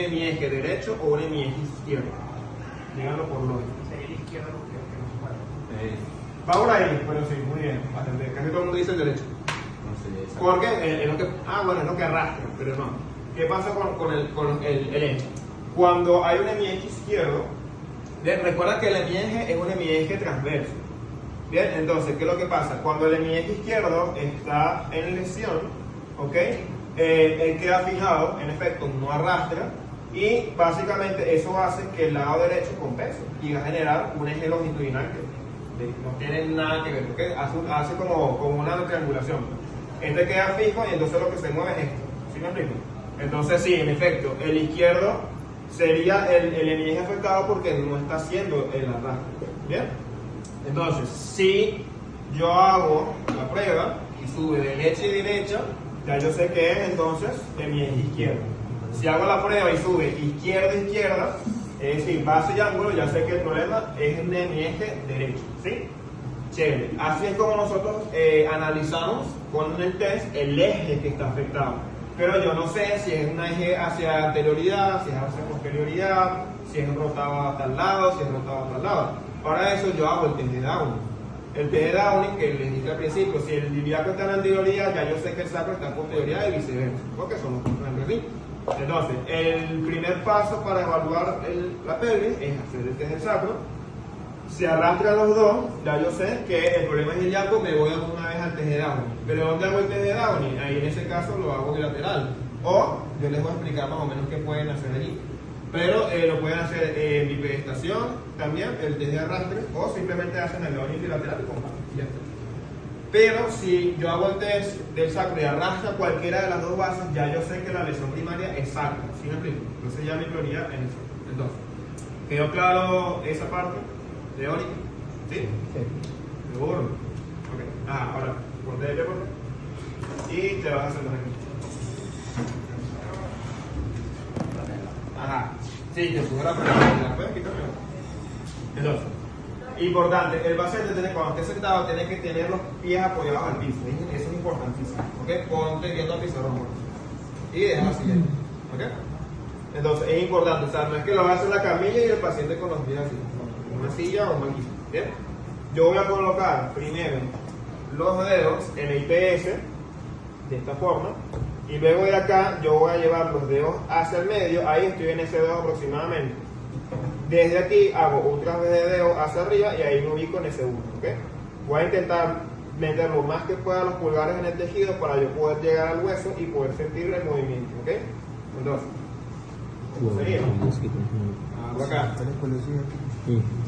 mi eje derecho o un mi eje izquierdo? Díganlo por lógica. Sería izquierdo porque no se puede. Va por ahí, pero sí, muy bien. Bastante. Casi todo el mundo dice el derecho. Porque es lo que, bueno, es lo que arrastra, pero no. ¿Qué pasa con el eje? Cuando hay un hemieje izquierdo, bien, recuerda que el hemieje es un hemieje transverso. Bien, entonces, ¿qué es lo que pasa? Cuando el hemieje izquierdo está en lesión, ¿ok? Él queda fijado, en efecto, no arrastra, y básicamente eso hace que el lado derecho compense y va a generar un eje longitudinal que no tiene nada que ver, ¿ok? Hace como una triangulación. Este queda fijo y entonces lo que se mueve es esto. ¿Sí me explico? Entonces sí, en efecto, el izquierdo sería el hemieje afectado porque no está haciendo el arrastre. ¿Bien? Entonces, si yo hago la prueba y sube derecha y derecha, ya yo sé que es entonces hemieje izquierdo. Si hago la prueba y sube izquierda izquierda, es decir, base y ángulo, ya sé que el problema es en mi eje derecho. ¿Sí? Chévere. Así es como nosotros analizamos con el test el eje que está afectado. Pero yo no sé si es un eje hacia anterioridad, si es hacia posterioridad, si es rotado a tal lado, si es rotado a tal lado. Para eso yo hago el test de Downing. El test de Downing, que les dije al principio, si el ilíaco está en anterioridad, ya yo sé que el sacro está en posterioridad y viceversa, porque son los puntos en perfil. Entonces, el primer paso para evaluar la pelvis es hacer el test del sacro. Si arrastran los dos, ya yo sé que el problema es ilíaco, me voy una vez al test de Downing. ¿Pero dónde hago el test de Downing? Ahí en ese caso lo hago bilateral. O yo les voy a explicar más o menos qué pueden hacer allí. Pero lo pueden hacer en bipedestación también, el test de arrastre, o simplemente hacen el Downing bilateral y comparten. Ya está. Pero si yo hago el test del sacro y arrastra cualquiera de las dos bases, ya yo sé que la lesión primaria es sacra. ¿Sí me explico? Entonces ya mi prioridad es eso. Entonces, ¿quedó claro esa parte teórica? ¿Sí? Sí. ¿Seguro? Ok. Ahora, ponte de pie, por favor. Y te vas a sentar aquí. Ajá. Sí, te sube la pregunta. ¿La puedes quitar? Entonces, importante, el paciente cuando esté sentado tiene que tener los pies apoyados al piso. Eso es importantísimo. ¿Ok? Ponte viendo al pizarrón. Y deja así. ¿Ok? Entonces, es importante. O sea, no es que lo hagas en la camilla y el paciente con los pies así. Una silla o un banquillo. ¿Bien? Yo voy a colocar primero los dedos en el IPS de esta forma. Y luego de acá yo voy a llevar los dedos hacia el medio, ahí estoy en ese dedo aproximadamente. Desde aquí hago otra vez de dedo hacia arriba y ahí me ubico en ese 1, ¿ok? Voy a intentar meter lo más que pueda los pulgares en el tejido para yo poder llegar al hueso y poder sentir el movimiento, ¿ok? Entonces, ¿cómo sería? Hago acá.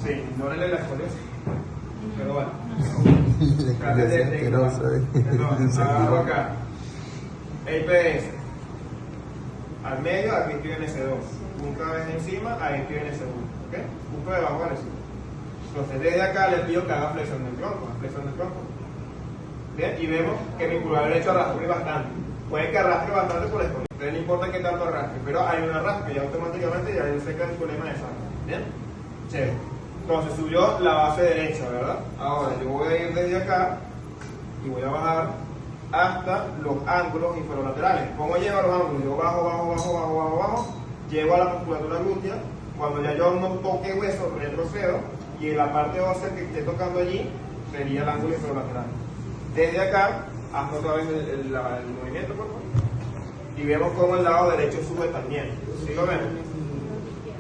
Sí, no le la escoliosis. Pero bueno. Entonces, hago acá. IPS. Al medio, aquí estoy en S2. Punta vez encima, ahí estoy en S1. ¿Ok? Punto debajo en S1. Entonces, desde acá les pido que haga flexión del tronco. Bien, y vemos que mi pulgar derecho arrastre bastante. Puede que arrastre bastante por esto. Entonces, no importa qué tanto arrastre, pero hay un arrastre y automáticamente ya yo sé que el problema es sacro. Bien, chévere. Entonces, subió la base derecha, ¿verdad? Ahora, yo voy a ir desde acá y voy a bajar hasta los ángulos inferolaterales. ¿Cómo llevo los ángulos? Yo bajo, llego a la musculatura glútea. Cuando ya yo no toque hueso, retrocedo y en la parte ósea que esté tocando allí sería el ángulo inferolateral. Desde acá, hazme otra vez el movimiento, por favor. Y vemos cómo el lado derecho sube también. ¿Sí lo ven?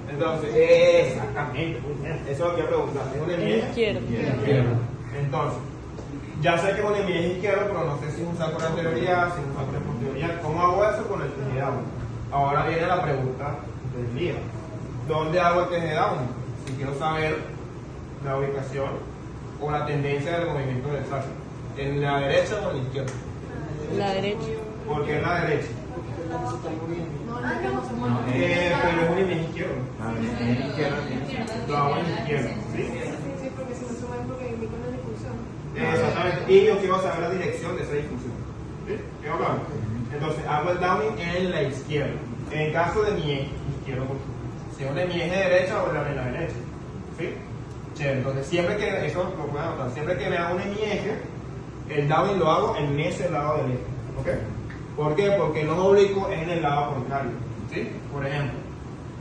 Entonces, exactamente. Eso es lo que voy a preguntar. ¿Es un hemieje? Izquierdo. Entonces, ya sé que es un hemieje izquierdo, pero no sé si es un sacro de anterioridad, si es un sacro de posterioridad. ¿Cómo hago eso? Con el test de Downing. Ahora viene la pregunta del día. ¿Dónde hago el test de Downing? Si quiero saber la ubicación o la tendencia del movimiento del sacro. ¿En la derecha o en la izquierda? La derecha. ¿Por qué en la derecha? Pero es un hemieje izquierdo. Lo hago en la izquierda. ¿Sí? Sí, porque si no se mueve porque mi con la difusión. Exactamente. Y yo quiero saber la dirección de esa difusión. ¿Sí? ¿Quedó claro? Entonces, hago el Downing en la izquierda. En el caso de mi eje izquierdo, si es de mi eje derecha o en la derecha. ¿Sí? Chévere. Entonces, siempre que, eso lo pueden anotar, siempre que me hago en mi eje, el Downing lo hago en ese lado del eje. ¿Ok? ¿Por qué? Porque no oblicuo es en el lado contrario. ¿Sí? Por ejemplo,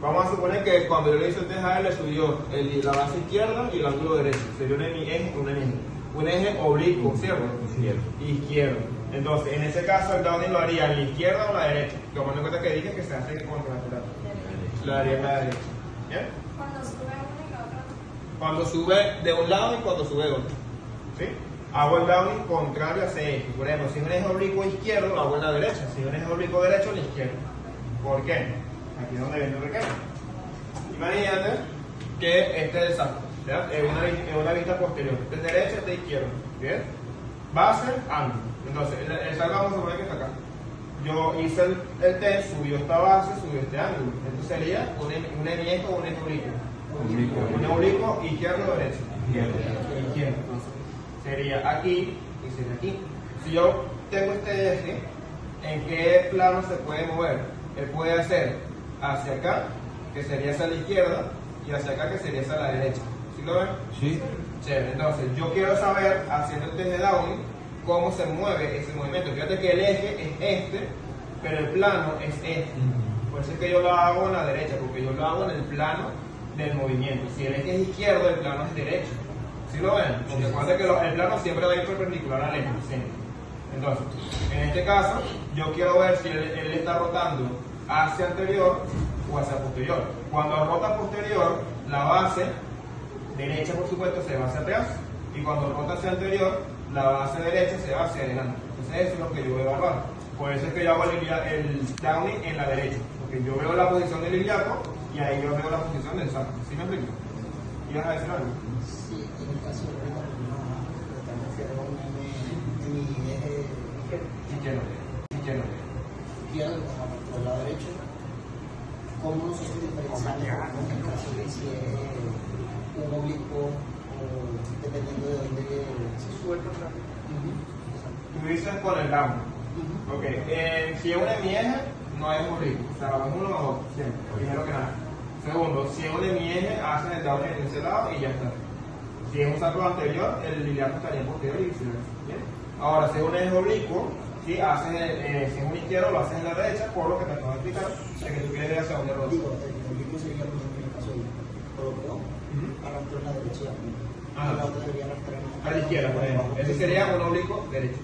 Vamos a suponer que cuando yo le hice el test a él, le subió la base izquierda y el ángulo derecho. Sería un eje oblicuo, ¿cierto? Izquierdo. Entonces, en ese caso, el downing lo haría en la izquierda o en la derecha. Tomando en cuenta que dije que se hace contralateral. Lo haría en la derecha. ¿Bien? Cuando sube una y la otra no. Cuando sube de un lado y cuando sube de otro. ¿Sí? Hago el downing contrario a ese eje. Por ejemplo, si es un eje oblicuo izquierdo, lo hago en la derecha. Si es un eje oblicuo derecho, en la izquierda. ¿Por qué? Aquí es donde viene el requero. Imagínate que este es el saco. Es una vista posterior. Este es derecha, este es izquierda. ¿Bien? Base, ángulo. Entonces, el saco vamos a poner que está acá. Yo hice el test, subió esta base, subió este ángulo. Entonces sería un eje o un eje oblicuo. Un oblicuo izquierdo o derecho. Izquierdo. Sería aquí y sería aquí. Si yo tengo este eje, ¿en qué plano se puede mover? Él puede hacer hacia acá, que sería hacia la izquierda, y hacia acá, que sería hacia la derecha. ¿Sí lo ven? Sí. Chévere. Entonces, yo quiero saber, haciendo el test de Downing, cómo se mueve ese movimiento. Fíjate que el eje es este, pero el plano es este. Por eso es que yo lo hago en la derecha, porque yo lo hago en el plano del movimiento. Si el eje es izquierdo, el plano es derecho. ¿Sí lo ven? Porque acuérdense que el plano siempre va a ir perpendicular al eje. Siempre. Entonces, en este caso, yo quiero ver si él está rotando hacia anterior o hacia posterior. Cuando rota posterior, la base derecha, por supuesto, se va hacia atrás, y cuando rota hacia anterior, la base derecha se va hacia adelante. Entonces, eso es lo que yo voy a evaluar. Por eso es que yo hago el downing en la derecha, porque yo veo la posición del iliaco y ahí yo veo la posición del saco. ¿Sí me explico? ¿Ibas a decir algo? Sí, en el caso de en mi eje Izquierdo. izquierdo, por el lado derecho, ¿cómo nosotros diferenciamos en el caso de si es un oblicuo o dependiendo de dónde Se sube el contrato. Tú dices con el down. Ok, si es un eje, no es un oblicuo. O sea, es uno o otro, siempre, primero que nada. Segundo, si es un eje, hacen el down en ese lado y ya está. Si es un saco anterior, el iliaco estaría en posterior y viceversa. ¿Bien? Ahora, si es un eje oblicuo, si es un izquierdo, lo haces en la derecha, por lo que te acabo de explicar, de que tú quieres hacia donde rota. digo, el oblicuo sería por ejemplo en el caso de europeo, arrastró en la derecha y la otra debería arrastrar A la izquierda, por ejemplo. Ese sería un oblicuo derecho.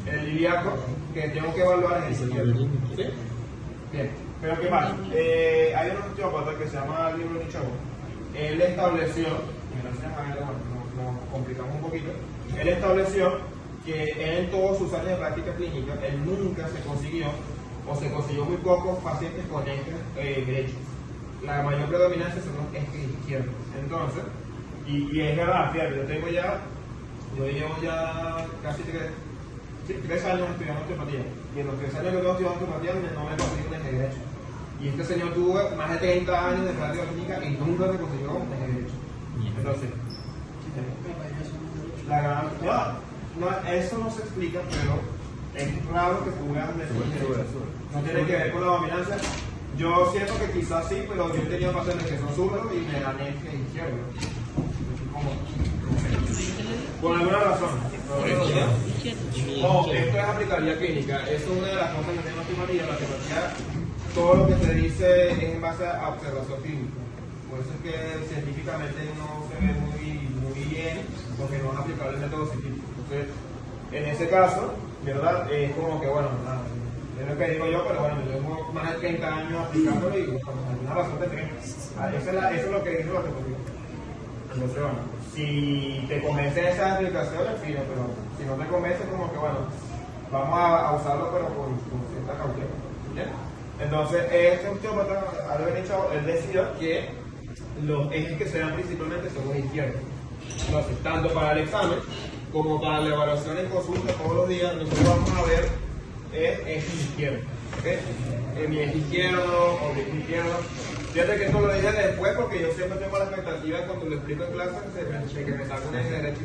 El ilíaco que tengo que evaluar es el izquierdo. ¿Sí? Bien. Pero ¿qué pasa? Hay un osteópata que se llama Libro Nichon. Él estableció, y gracias a él, nos complicamos un poquito, él estableció que él en todos sus años de práctica clínica, él nunca se consiguió, o se consiguió muy pocos pacientes con ejes derechos. La mayor predominancia son los ejes izquierdos. Entonces, y es verdad, fíjate, yo llevo ya casi 3 años estudiando osteopatía, y en los 3 años que tengo estudiando osteopatía no me conseguí un eje derecho. Y este señor tuvo más de 30 años de práctica clínica y nunca se consiguió un eje derecho. Entonces, la gran... No, eso no se explica, pero es raro que tú veas un eje derecho. No tiene que ver con la dominancia. Yo siento que quizás sí, pero yo he tenido pacientes que son zurdos y me dan eje izquierdo. Por alguna razón. No, esto es aplicabilidad clínica. Eso es una de las cosas que tengo osteopatía. La osteopatía, todo lo que se dice es en base a observación clínica. Por eso es que científicamente no se ve muy bien, porque no es aplicable el método científico. Entonces, en ese caso, ¿verdad? Es como que, bueno, nada, es lo que digo yo, pero bueno, yo llevo más de 30 años aplicándolo y por alguna razón te tengo. Eso es lo que dice la osteopatía. Entonces, bueno, si te convence esa explicación, fino, pero si no te convence, como que, bueno, vamos a usarlo, pero con cierta cautela. ¿Bien? Entonces, este osteópata, él decía que los ejes que se dan principalmente son los izquierdos. Entonces, tanto para el examen como para la evaluación en consulta todos los días, nosotros vamos a ver ejes izquierdos. ¿Okay? Mi eje izquierdo, oblicuo izquierdo. Fíjate que esto lo dije después porque yo siempre tengo la expectativa cuando lo explico en clase de que me salga un eje derecho.